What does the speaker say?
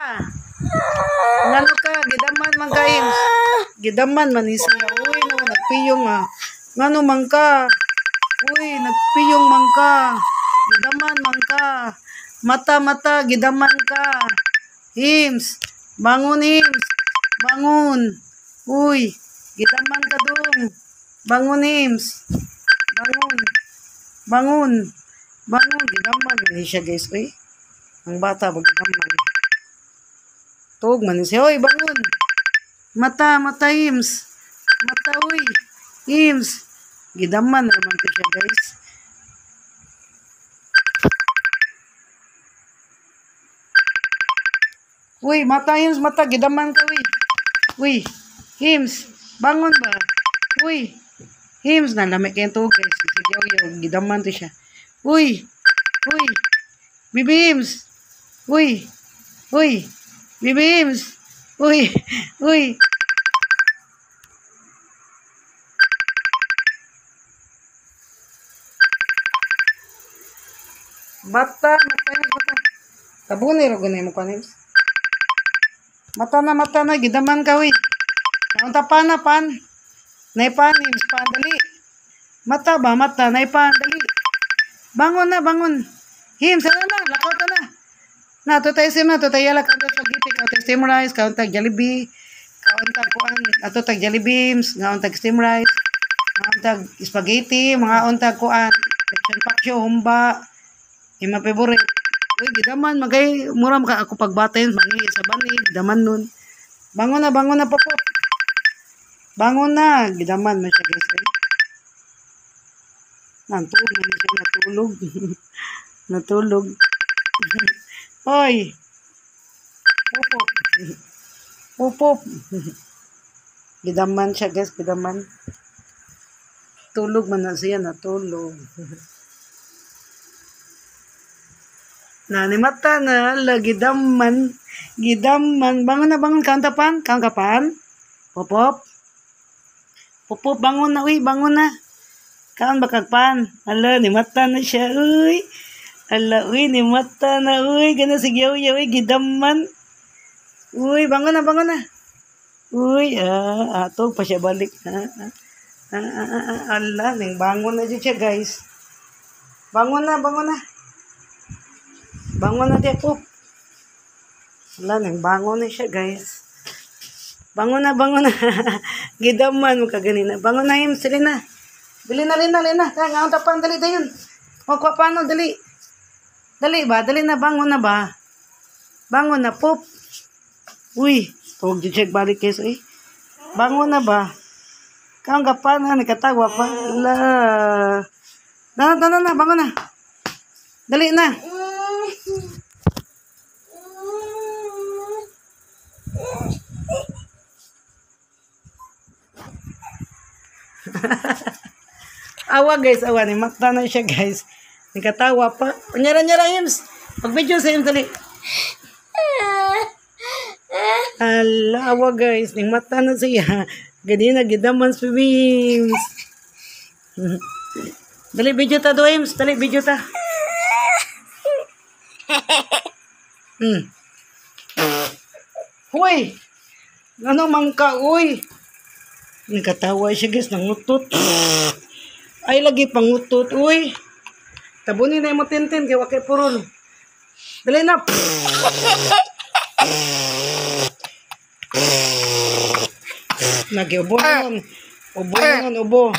Ngano ka, gidaman man ka, Ims. Gidaman man siya. Uy, naman, nagpiyong Ngano man ka. Uy, nagpiyong man ka. Gidaman man ka. Mata, gidaman ka. Ims, bangun, Ims. Bangun. Uy, gidaman ka dong. Bangun, Ims. Bangun. Bangun. Bangun, gidaman man siya, guys. Uy, ang bata, gidaman. Tug man siya. Uy, bangun. Mata, Ims. Mata, uy. Ims. Gidaman naman ko siya, guys. Uy, mata, Ims. Mata, gidaman ka, uy. Uy, Ims. Bangun ba? Uy. Ims, nalamig kayo to, guys. Sige, uy, gidaman to siya. Uy. Uy. Bibi, Ims. Uy. Uy. Bibi, Ims. Uy. Uy. Mata. Tabunay ro ganay mo kanis. Mata na gidaman ka, uy. Naunta pan. Naipan, Ims, pan dali. Mata, naipan dali. Bangun. Ims, na, lakot na. Na, tutay yala, kauntag spaghetti, kauntag steam rice, kauntag Jollibee, kauntag kuan, atutag Jollibee, kauntag steam rice, kauntag spaghetti, mga untag kuan, lechon paksyo, humba, yung mga favorite. Uy, gidaman, magay, mura maka ako pagbatin, mangi sa banig, gidaman nun. Bangon na, popop. Bangon na, gidaman mo siya, guys. Natulog. Natulog. Hoy. Popop. Gidaman siya, guys, gidaman. Tulog man na siya, natulog. Nanimata na, gidaman. Bangon na, kauntapan. Popop, bangon na, uy, bangon na. Kaon bakagpan. Ala, nimata na siya, uy. Ala, uy, nimata na, uy. Gana sigyaw, uy, gidaman. Uy, bangon na. Uy, ato pa siya balik. Ala, ning bangon na siya, guys. Bangon na. Bangon na diya po. Ala, ning bangon na siya, guys. Bangon na. Gidaman mo kaganina. Bangon na, Ims, sili na. Dali na. Kaya nga, tapan, dali dayon. O, kwa paano, dali. Dali na, bangon na ba? Bangon na, pop. Uy, huwag check balik keso, eh. Bangon na ba? Kaya nga pa na, nakatagwa pa. Ala. Na, bangon na. Dali na. Awa, guys, ni mata na siya, guys. Nakatawa pa. Nyara, Ims. Mag-video sa Ims, dali. Awa, guys. Ning mata na siya. Ganina, gidaman sa Ims. Dali, video ta do, Ims. Dali, video ta. Uy! Ano man ka, uy? Nakatawa siya, guys. Nangutot. Ay, lagi pangutot, uy. Tabunin na yung matintin, kaya wakay purol. Dali na. Nag-ubo naman. Ubo.